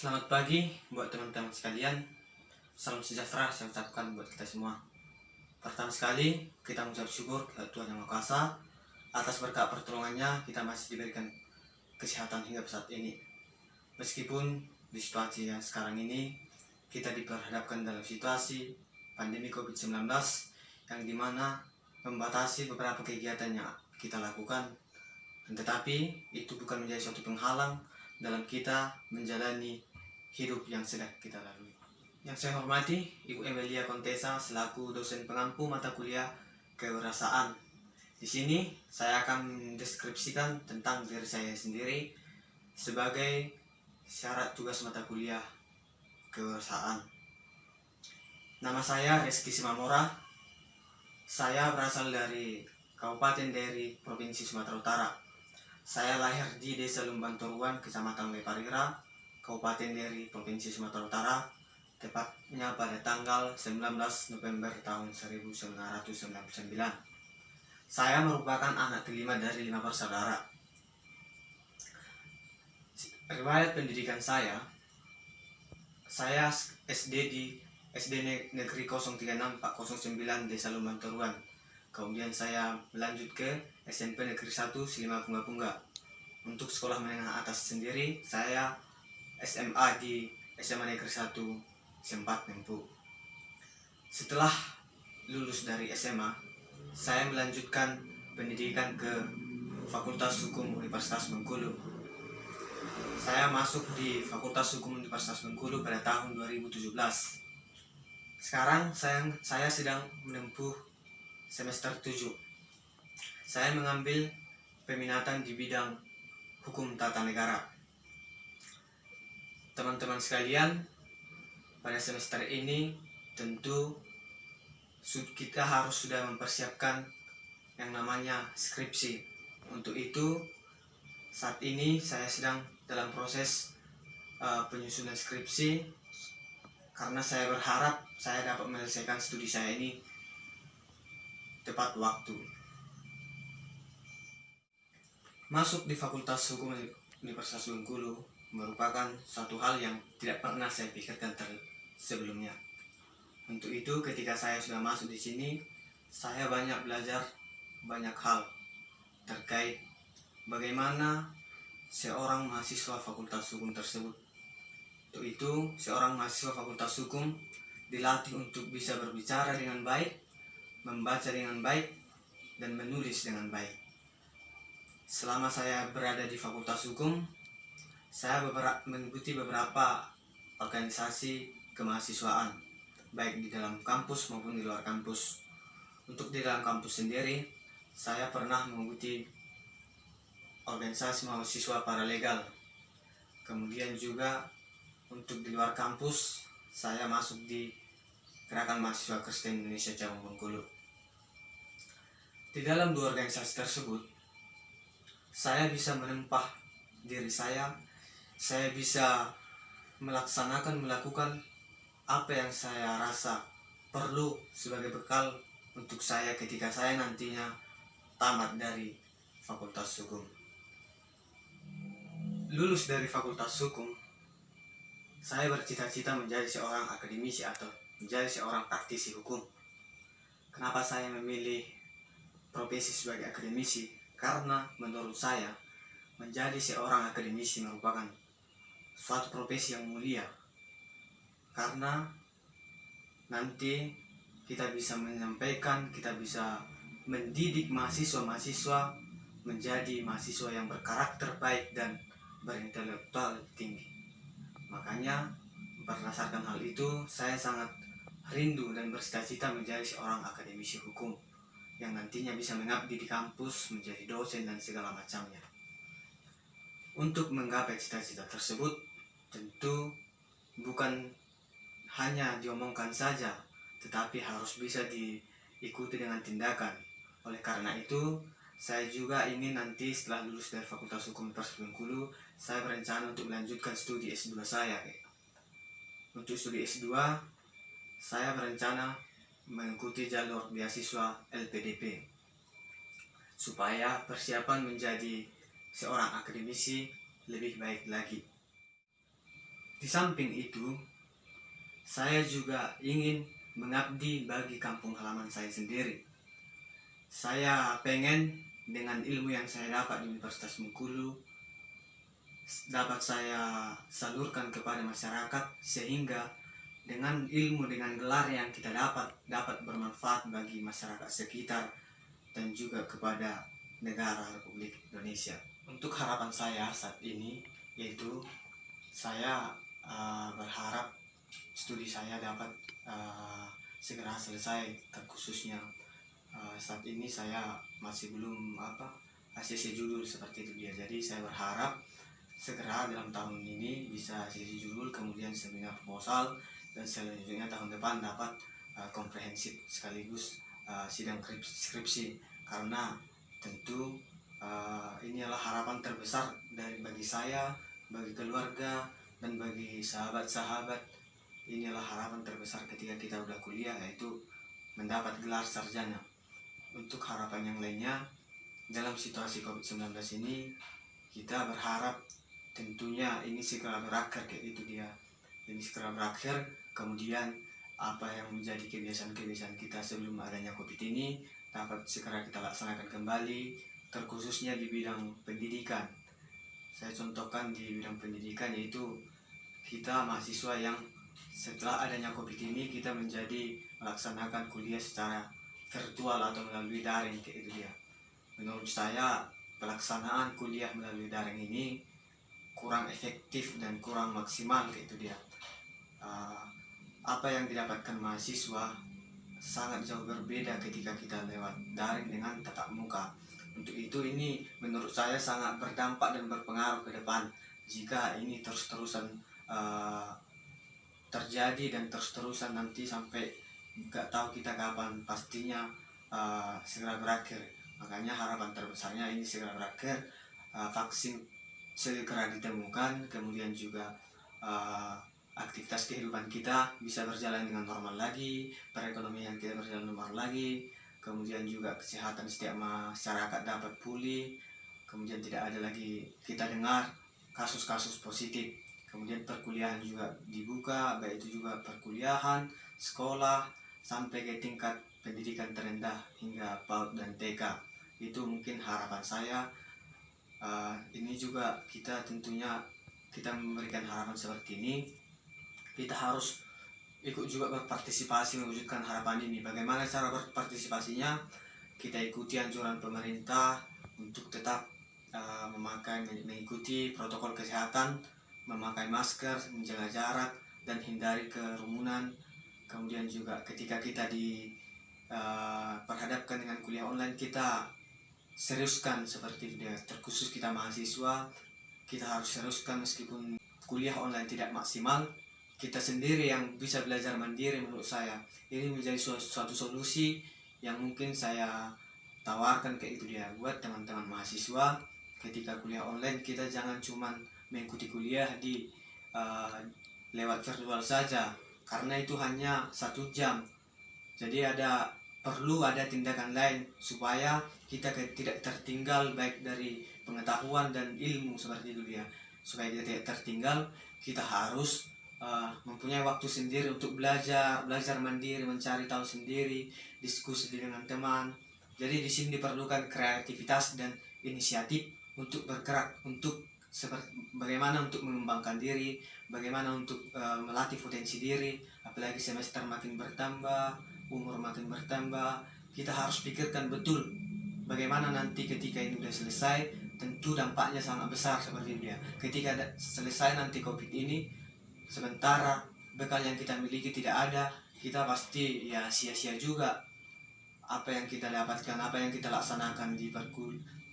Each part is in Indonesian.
Selamat pagi buat teman-teman sekalian. Salam sejahtera saya ucapkan buat kita semua. Pertama sekali kita mengucap syukur kepada Tuhan Yang Maha Kuasa atas berkat pertolongannya kita masih diberikan kesehatan hingga saat ini. Meskipun di situasi yang sekarang ini kita diperhadapkan dalam situasi pandemi COVID-19 yang dimana membatasi beberapa kegiatan yang kita lakukan, tetapi itu bukan menjadi suatu penghalang dalam kita menjalani hidup yang sedang kita lalui. Yang saya hormati Ibu Emilia Contessa selaku dosen pengampu mata kuliah kewirausahaan. Di sini saya akan mendeskripsikan tentang diri saya sendiri sebagai syarat tugas mata kuliah kewirausahaan. Nama saya Reski Simamora. Saya berasal dari Kabupaten Deri, Provinsi Sumatera Utara. Saya lahir di Desa Lumbang Toruan, Kecamatan Leparira, Kabupaten Deri, Provinsi Sumatera Utara, tepatnya pada tanggal 19 November tahun 1999. Saya merupakan anak kelima dari 5 bersaudara. Riwayat pendidikan saya SD di SD Negeri 036 409 Desa Lumbang Toruan. Kemudian saya melanjut ke SMP Negeri 1 Silima Punggah. Untuk sekolah menengah atas sendiri, saya SMA di SMA Negeri 1 sempat menempuh. Setelah lulus dari SMA, saya melanjutkan pendidikan ke Fakultas Hukum Universitas Bengkulu. Saya masuk di Fakultas Hukum Universitas Bengkulu pada tahun 2017. Sekarang saya sedang menempuh semester 7. Saya mengambil peminatan di bidang hukum tata negara. Teman-teman sekalian, pada semester ini tentu kita harus sudah mempersiapkan yang namanya skripsi. Untuk itu, saat ini saya sedang dalam proses penyusunan skripsi karena saya berharap saya dapat menyelesaikan studi saya ini tepat waktu. Masuk di Fakultas Hukum Universitas Bengkulu merupakan suatu hal yang tidak pernah saya pikirkan sebelumnya. Untuk itu, ketika saya sudah masuk di sini, saya banyak belajar banyak hal terkait bagaimana seorang mahasiswa Fakultas Hukum tersebut. Untuk itu, seorang mahasiswa Fakultas Hukum dilatih untuk bisa berbicara dengan baik, membaca dengan baik, dan menulis dengan baik. Selama saya berada di Fakultas Hukum, saya mengikuti beberapa organisasi kemahasiswaan, baik di dalam kampus maupun di luar kampus. Untuk di dalam kampus sendiri, saya pernah mengikuti organisasi mahasiswa paralegal. Kemudian juga untuk di luar kampus, saya masuk di Gerakan Mahasiswa Kristen Indonesia Cabang Bengkulu. Di dalam 2 organisasi tersebut, saya bisa menempah diri saya bisa melakukan apa yang saya rasa perlu sebagai bekal untuk saya ketika saya nantinya tamat dari Fakultas Hukum. Lulus dari Fakultas Hukum, saya bercita-cita menjadi seorang akademisi atau menjadi seorang praktisi hukum. Kenapa saya memilih profesi sebagai akademisi? Karena menurut saya menjadi seorang akademisi merupakan suatu profesi yang mulia. Karena nanti kita bisa menyampaikan, kita bisa mendidik mahasiswa-mahasiswa menjadi mahasiswa yang berkarakter baik dan berintelektual tinggi. Makanya berdasarkan hal itu, saya sangat rindu dan bercita-cita menjadi seorang akademisi hukum yang nantinya bisa mengabdi di kampus, menjadi dosen dan segala macamnya. Untuk menggapai cita-cita tersebut, tentu bukan hanya diomongkan saja, tetapi harus bisa diikuti dengan tindakan. Oleh karena itu, saya juga ingin nanti setelah lulus dari Fakultas Hukum Universitas Bengkulu, saya berencana untuk melanjutkan studi S2 saya. Untuk studi S2, saya berencana mengikuti jalur beasiswa LPDP supaya persiapan menjadi seorang akademisi lebih baik lagi. Di samping itu, saya juga ingin mengabdi bagi kampung halaman saya sendiri. Saya pengen dengan ilmu yang saya dapat di Universitas Bengkulu dapat saya salurkan kepada masyarakat, sehingga dengan ilmu, dengan gelar yang kita dapat bermanfaat bagi masyarakat sekitar dan juga kepada negara Republik Indonesia. Untuk harapan saya saat ini yaitu saya berharap studi saya dapat segera selesai, terkhususnya saat ini saya masih belum ACC judul seperti itu dia. Jadi saya berharap segera dalam tahun ini bisa ACC judul, kemudian seminar proposal, dan selanjutnya tahun depan dapat komprehensif sekaligus sidang skripsi. Karena tentu ini adalah harapan terbesar bagi saya, bagi keluarga, dan bagi sahabat-sahabat. Ini adalah harapan terbesar ketika kita udah kuliah, yaitu mendapat gelar sarjana. Untuk harapan yang lainnya, dalam situasi COVID-19 ini, kita berharap tentunya ini segera berakhir, kayak itu dia. Ini segera berakhir, kemudian apa yang menjadi kebiasaan-kebiasaan kita sebelum adanya COVID ini dapat segera kita laksanakan kembali, terkhususnya di bidang pendidikan. Saya contohkan di bidang pendidikan, yaitu kita mahasiswa yang setelah adanya COVID ini kita menjadi melaksanakan kuliah secara virtual atau melalui daring, kayak itu dia. Menurut saya pelaksanaan kuliah melalui daring ini kurang efektif dan kurang maksimal, kayak itu dia. Apa yang didapatkan mahasiswa sangat jauh berbeda ketika kita lewat daring dengan tatap muka. Untuk itu ini menurut saya sangat berdampak dan berpengaruh ke depan jika ini terus-terusan terjadi dan terus-terusan nanti sampai nggak tahu kita kapan pastinya segera berakhir. Makanya harapan terbesarnya ini segera berakhir, vaksin segera ditemukan, kemudian juga aktivitas kehidupan kita bisa berjalan dengan normal lagi, perekonomian kita berjalan normal lagi, kemudian juga kesehatan setiap masyarakat dapat pulih, kemudian tidak ada lagi kita dengar kasus-kasus positif, kemudian perkuliahan juga dibuka, baik itu juga perkuliahan, sekolah, sampai ke tingkat pendidikan terendah hingga PAUD dan TK. Itu mungkin harapan saya. Ini juga kita tentunya kita memberikan harapan seperti ini, kita harus ikut juga berpartisipasi mewujudkan harapan ini. Bagaimana cara berpartisipasinya? Kita ikuti anjuran pemerintah untuk tetap mengikuti protokol kesehatan, memakai masker, menjaga jarak, dan hindari kerumunan. Kemudian juga ketika kita diperhadapkan dengan kuliah online, kita seriuskan seperti itu dia. Terkhusus kita mahasiswa, kita harus seriuskan meskipun kuliah online tidak maksimal, kita sendiri yang bisa belajar mandiri. Menurut saya ini menjadi suatu solusi yang mungkin saya tawarkan kayak itu dia buat teman-teman mahasiswa. Ketika kuliah online, kita jangan cuma mengikuti kuliah di lewat virtual saja, karena itu hanya 1 jam. Jadi perlu ada tindakan lain supaya kita tidak tertinggal baik dari pengetahuan dan ilmu seperti itu dia. Supaya kita tidak tertinggal, kita harus mempunyai waktu sendiri untuk belajar mandiri, mencari tahu sendiri, diskusi dengan teman. Jadi di sini diperlukan kreativitas dan inisiatif untuk bergerak, untuk bagaimana untuk mengembangkan diri, bagaimana untuk melatih potensi diri. Apalagi semester makin bertambah, umur makin bertambah, kita harus pikirkan betul bagaimana nanti ketika ini sudah selesai. Tentu dampaknya sangat besar seperti itu ya. Ketika selesai nanti COVID ini, sementara bekal yang kita miliki tidak ada, kita pasti ya sia-sia juga apa yang kita dapatkan, apa yang kita laksanakan di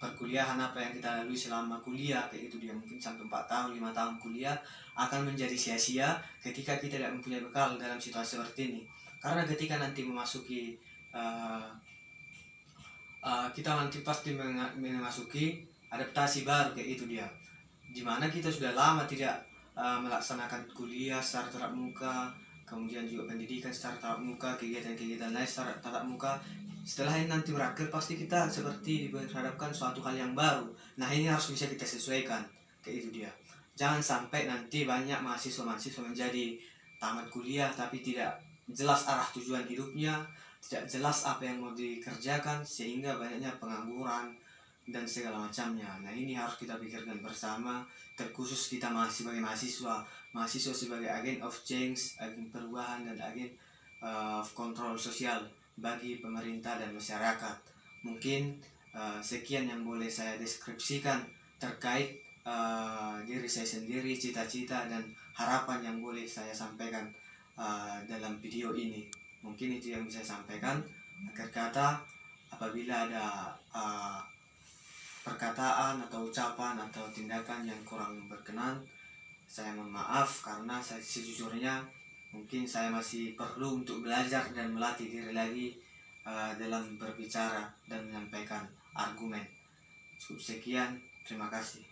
perkuliahan, apa yang kita lalui selama kuliah, kayak itu dia. Mungkin sampai 4 tahun, 5 tahun kuliah akan menjadi sia-sia ketika kita tidak mempunyai bekal dalam situasi seperti ini. Karena ketika nanti memasuki kita nanti pasti memasuki adaptasi baru, kayak itu dia, dimana kita sudah lama tidak melaksanakan kuliah secara tatap muka, kemudian juga pendidikan secara tatap muka, kegiatan-kegiatan lain secara tatap muka. Setelah ini nanti berakhir, pasti kita seperti diperhadapkan suatu hal yang baru. Nah, ini harus bisa kita sesuaikan, kayak itu dia. Jangan sampai nanti banyak mahasiswa-mahasiswa menjadi tamat kuliah tapi tidak jelas arah tujuan hidupnya, tidak jelas apa yang mau dikerjakan, sehingga banyaknya pengangguran dan segala macamnya. Nah, ini harus kita pikirkan bersama, terkhusus kita masih sebagai mahasiswa sebagai agen of change, agen perubahan dan agen of kontrol sosial bagi pemerintah dan masyarakat. Mungkin sekian yang boleh saya deskripsikan terkait diri saya sendiri, cita-cita dan harapan yang boleh saya sampaikan dalam video ini. Mungkin itu yang bisa saya sampaikan. Akhir kata, apabila ada perkataan atau ucapan atau tindakan yang kurang berkenan, saya mohon maaf, karena saya sejujurnya mungkin saya masih perlu untuk belajar dan melatih diri lagi dalam berbicara dan menyampaikan argumen. Cukup sekian, terima kasih.